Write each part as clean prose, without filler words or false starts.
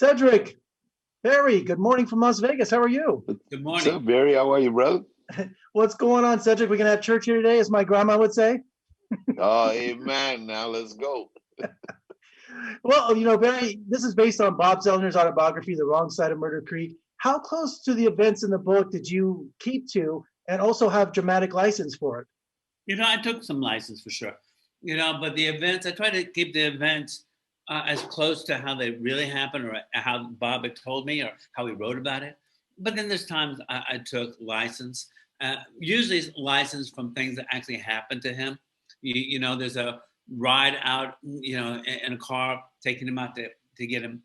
Cedric, Barry, good morning from Las Vegas. How are you? Good What's morning. up, Barry? How are you, brother? What's going on, Cedric? We can have church here today, as my grandma would say. Oh, amen. Now let's go. Well, Barry, this is based on Bob Zellner's autobiography, The Wrong Side of Murder Creek. How close to the events in the book did you keep to and also have dramatic license for it? I took some license for sure. But the events, I try to keep the events as close to how they really happened or how Bob had told me or how he wrote about it. But then there's times I took license, usually it's license from things that actually happened to him. There's a ride out, in a car, taking him out to get him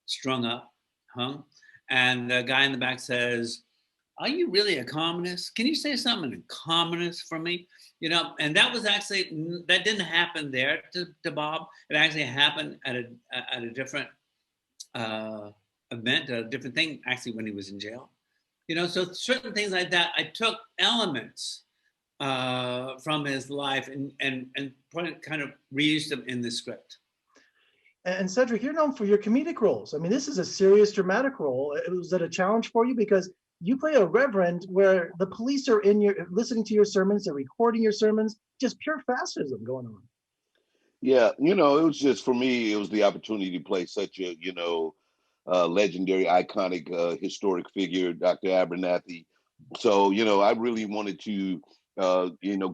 strung up, hung. And the guy in the back says, "Are you really a communist? Can you say something in communist for me?" And that was actually, that didn't happen there to Bob. It actually happened at a different event, a different thing, actually, when he was in jail. So certain things like that, I took elements from his life and kind of reused them in the script. And Cedric, you're known for your comedic roles. I mean, this is a serious dramatic role. Was it a challenge for you? Because you play a reverend where the police are listening to your sermons, they're recording your sermons, just pure fascism going on. Yeah, it was just for me, it was the opportunity to play such a, legendary, iconic, historic figure, Dr. Abernathy. So, I really wanted to,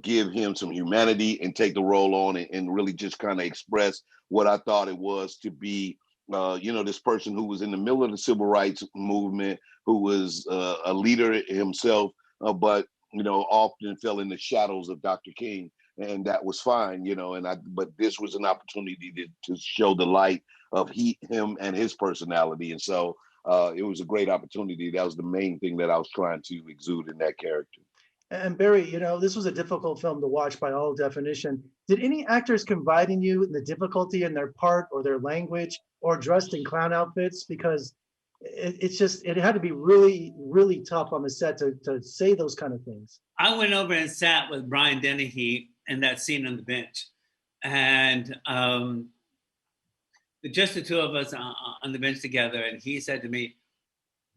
give him some humanity and take the role on and really just kind of express what I thought it was to be, this person who was in the middle of the civil rights movement, who was a leader himself, but, often fell in the shadows of Dr. King. And that was fine, but this was an opportunity to show the light of him and his personality. And so it was a great opportunity. That was the main thing that I was trying to exude in that character. And Barry, this was a difficult film to watch by all definition. Did any actors confide in you in the difficulty in their part or their language or dressed in clown outfits? Because it had to be really, really tough on the set to say those kind of things. I went over and sat with Brian Dennehy in that scene on the bench. And just the two of us on the bench together. And he said to me,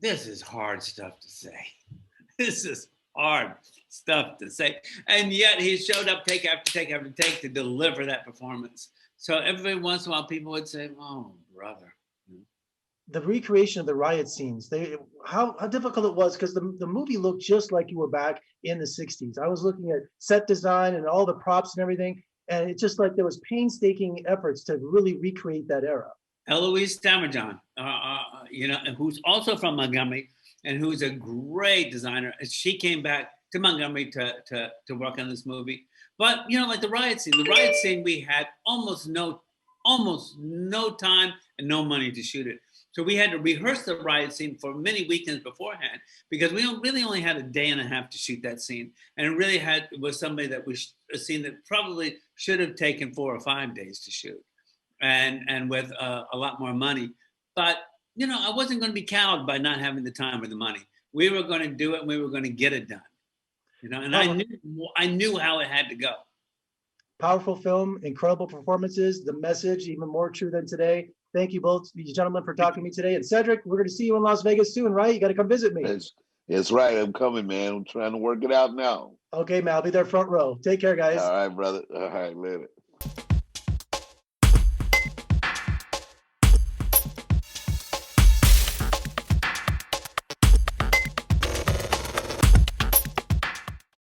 "This is hard stuff to say. This is hard stuff to say." And yet he showed up take after take after take to deliver that performance. So every once in a while, people would say, "Oh, brother." The recreation of the riot scenes, how difficult it was, because the movie looked just like you were back in the 60s. I was looking at set design and all the props and everything, and it's just like there was painstaking efforts to really recreate that era. Eloise Stammerjohn, who's also from Montgomery and who's a great designer. She came back to Montgomery to work on this movie. But, like the riot scene, we had almost no time and no money to shoot it. So we had to rehearse the riot scene for many weekends beforehand because we really only had a day and a half to shoot that scene. And it was somebody that a scene that probably should have taken 4 or 5 days to shoot and with a lot more money. But, I wasn't going to be cowed by not having the time or the money. We were going to do it and we were going to get it done, and I knew how it had to go. Powerful film, incredible performances, the message even more true than today. Thank you both, you gentlemen, for talking to me today. And Cedric, we're going to see you in Las Vegas soon, right? You got to come visit me. That's right. I'm coming, man. I'm trying to work it out now. Okay, man. I'll be there front row. Take care, guys. All right, brother. All right, later.